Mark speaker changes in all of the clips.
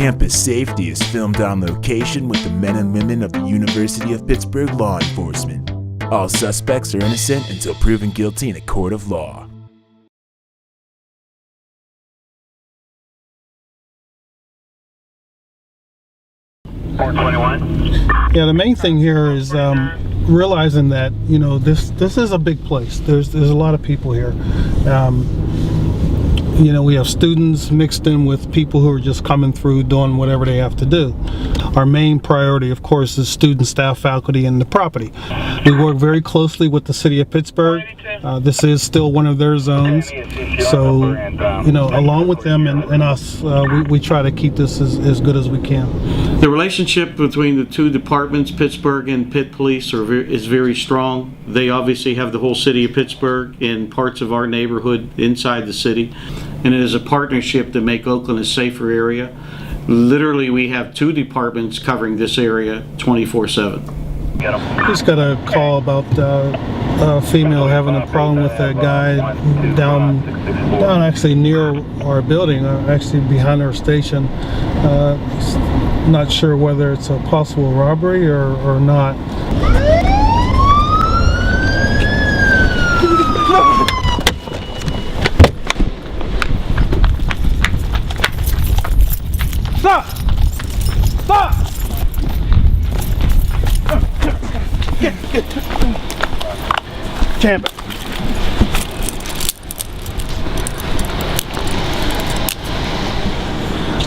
Speaker 1: Campus safety is filmed on location with the men and women of the University of Pittsburgh law enforcement. All suspects are innocent until proven guilty in a court of law.
Speaker 2: Yeah, the main thing here is realizing that this is a big place. There's a lot of people here. We have students mixed in with people who are just coming through doing whatever they have to do. Our main priority, of course, is student, staff, faculty, and the property. We work very closely with the city of Pittsburgh. This is still one of their zones. So, along with them and us, we try to keep this as good as we can.
Speaker 3: The relationship between the two departments, Pittsburgh and Pitt Police, is very strong. They obviously have the whole city of Pittsburgh and parts of our neighborhood inside the city. And it is a partnership to make Oakland a safer area. Literally, we have two departments covering this area 24/7.
Speaker 2: Just got a call about a female having a problem with a guy down actually near our building, actually behind our station. Not sure whether it's a possible robbery or not. Stop! Stop! Get. Jam it.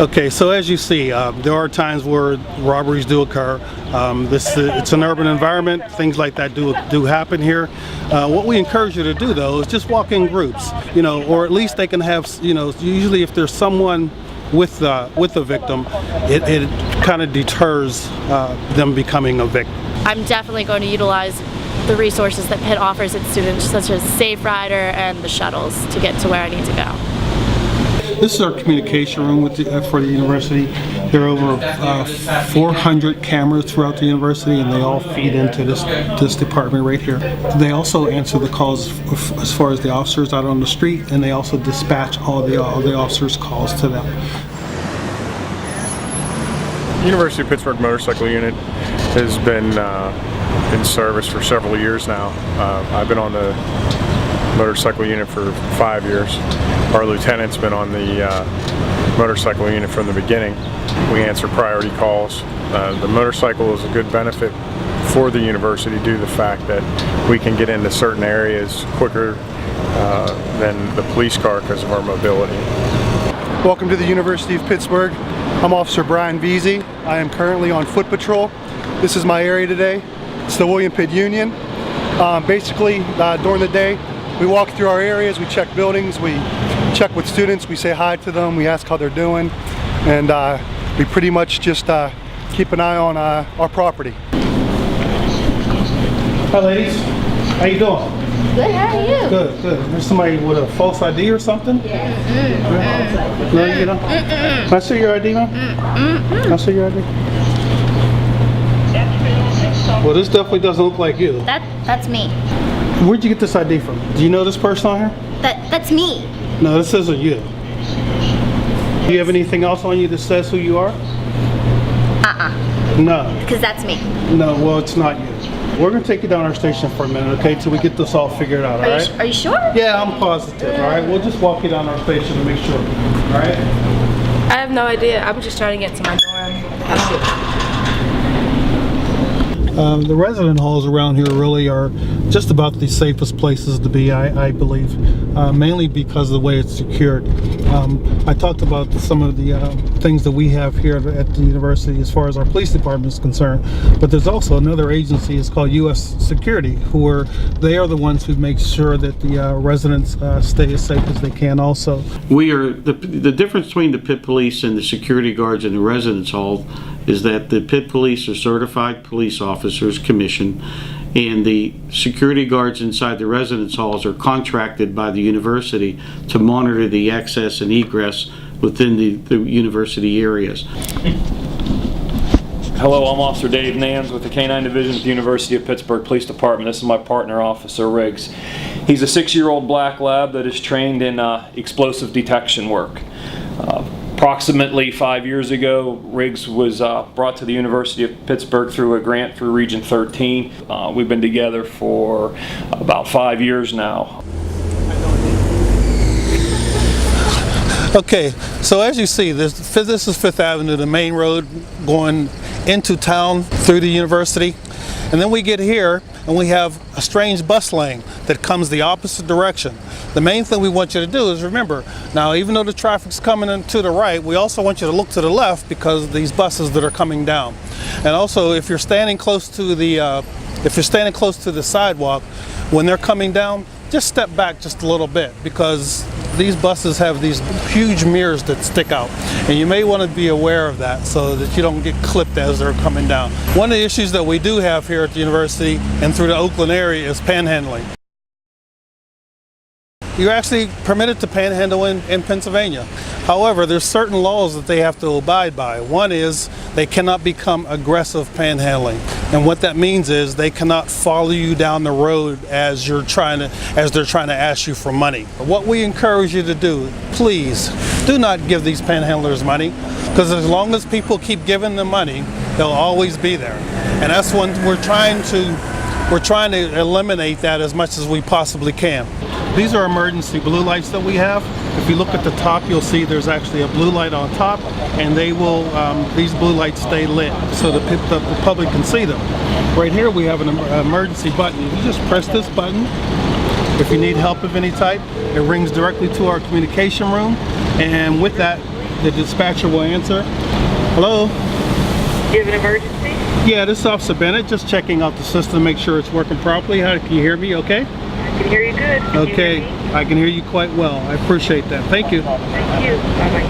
Speaker 2: Okay, so as you see, there are times where robberies do occur. It's an urban environment. Things like that do happen here. What we encourage you to do, though, is just walk in groups, or at least they can have, usually if there's someone with the victim, it kind of deters them becoming a victim.
Speaker 4: I'm definitely going to utilize the resources that Pitt offers its students, such as Safe Rider and the shuttles, to get to where I need to go.
Speaker 2: This is our communication room for the university. There are over 400 cameras throughout the university, and they all feed into this department right here. They also answer the calls as far as the officers out on the street, and they also dispatch all the officers' calls to them.
Speaker 5: University of Pittsburgh Motorcycle Unit has been in service for several years now. I've been on the motorcycle unit for 5 years. Our lieutenant's been on the motorcycle unit from the beginning. We answer priority calls. The motorcycle is a good benefit for the university due to the fact that we can get into certain areas quicker than the police car because of our mobility.
Speaker 6: Welcome to the University of Pittsburgh. I'm Officer Brian Veazey. I am currently on foot patrol. This is my area today. It's the William Pitt Union. Basically, during the day, we walk through our areas, we check buildings, we check with students, we say hi to them, we ask how they're doing, and we pretty much just keep an eye on our property.
Speaker 2: Hi ladies, how you doing?
Speaker 4: Good, how are you?
Speaker 2: Good. There's somebody with a false ID or something?
Speaker 4: Yeah.
Speaker 2: No, you don't? Can I see your ID, ma'am? Can I see your ID? Well, this definitely doesn't look like you.
Speaker 4: That's me.
Speaker 2: Where'd you get this ID from? Do you know this person on here?
Speaker 4: That's me.
Speaker 2: No, this isn't you. Do you have anything else on you that says who you are? No.
Speaker 4: Because that's me.
Speaker 2: No, well, it's not you. We're going to take you down our station for a minute, okay, till we get this all figured out, all right?
Speaker 4: Are you sure?
Speaker 2: Yeah, I'm positive, all right? We'll just walk you down our station to make sure, all right?
Speaker 7: I have no idea. I'm just trying to get to my dorm.
Speaker 2: The resident halls around here really are just about the safest places to be, I believe, mainly because of the way it's secured. I talked about some of the things that we have here at the university as far as our police department is concerned, but there's also another agency, it's called U.S. Security, they are the ones who make sure that the residents stay as safe as they can also.
Speaker 3: We are, the difference between the Pitt Police and the security guards in the residence hall is that the Pitt Police are certified police officers, commissioned, and the security guards inside the residence halls are contracted by the university to monitor the access and egress within the university areas.
Speaker 8: Hello, I'm Officer Dave Nans with the K-9 Division at the University of Pittsburgh Police Department. This is my partner, Officer Riggs. He's a 6-year-old black lab that is trained in explosive detection work. Approximately 5 years ago, Riggs was brought to the University of Pittsburgh through a grant through Region 13. We've been together for about 5 years now.
Speaker 2: Okay, so as you see, this is Fifth Avenue, the main road going into town through the university. And then we get here and we have a strange bus lane that comes the opposite direction. The main thing we want you to do is remember, now even though the traffic's coming in to the right, we also want you to look to the left because of these buses that are coming down. And also if you're standing close to the sidewalk, when they're coming down, just step back just a little bit because these buses have these huge mirrors that stick out, and you may want to be aware of that so that you don't get clipped as they're coming down. One of the issues that we do have here at the university and through the Oakland area is panhandling. You're actually permitted to panhandle in Pennsylvania. However, there's certain laws that they have to abide by. One is they cannot become aggressive panhandling. And what that means is they cannot follow you down the road as they're trying to ask you for money. What we encourage you to do, please, do not give these panhandlers money, because as long as people keep giving them money, they'll always be there. And that's when we're trying to eliminate that as much as we possibly can. These are emergency blue lights that we have. If you look at the top, you'll see there's actually a blue light on top, and they will, these blue lights stay lit so the public can see them. Right here we have an emergency button. You just press this button. If you need help of any type, it rings directly to our communication room, and with that, the dispatcher will answer. Hello?
Speaker 9: Do you have an emergency?
Speaker 2: Yeah, this is Officer Bennett, just checking out the system to make sure it's working properly. How can you hear me okay?
Speaker 9: I can hear you good. Can
Speaker 2: okay,
Speaker 9: you hear me?
Speaker 2: I can hear you quite well. I appreciate that. Thank you.
Speaker 9: Thank you. Bye-bye.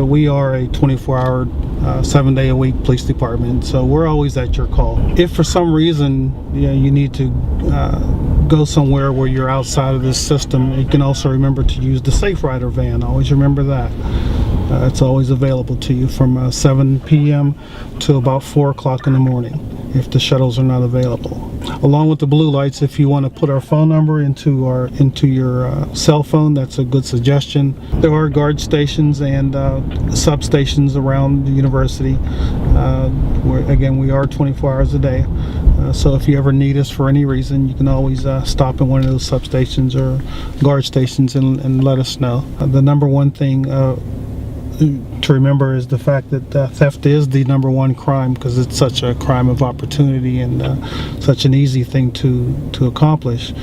Speaker 2: We are a 24-hour, 7-day-a-week police department, so we're always at your call. If for some reason you need to go somewhere where you're outside of this system, you can also remember to use the Safe Rider van. Always remember that. It's always available to you from 7 p.m. to about 4 o'clock in the morning if the shuttles are not available. Along with the blue lights, if you want to put our phone number into your cell phone, that's a good suggestion. There are guard stations and substations around the university. Again, we are 24 hours a day. So if you ever need us for any reason, you can always stop in one of those substations or guard stations and let us know. The number one thing to remember is the fact that theft is the number one crime, because it's such a crime of opportunity and such an easy thing to accomplish.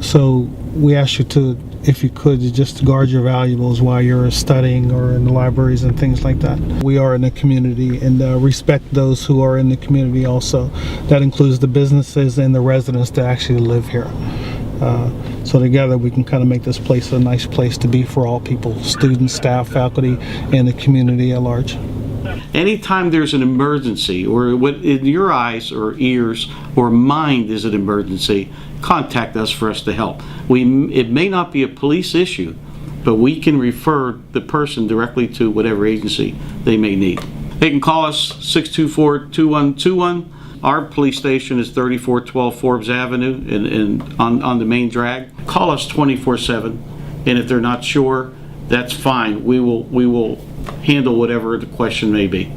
Speaker 2: So we ask you to, if you could, just guard your valuables while you're studying or in the libraries and things like that. We are in the community, and respect those who are in the community also. That includes the businesses and the residents that actually live here. So together we can kind of make this place a nice place to be for all people, students, staff, faculty, and the community at large.
Speaker 3: Anytime there's an emergency, or what in your eyes or ears or mind is an emergency, contact us for us to help. It may not be a police issue, but we can refer the person directly to whatever agency they may need. They can call us 624-2121. Our police station is 3412 Forbes Avenue on the main drag. Call us 24/7, and if they're not sure, that's fine. We will handle whatever the question may be.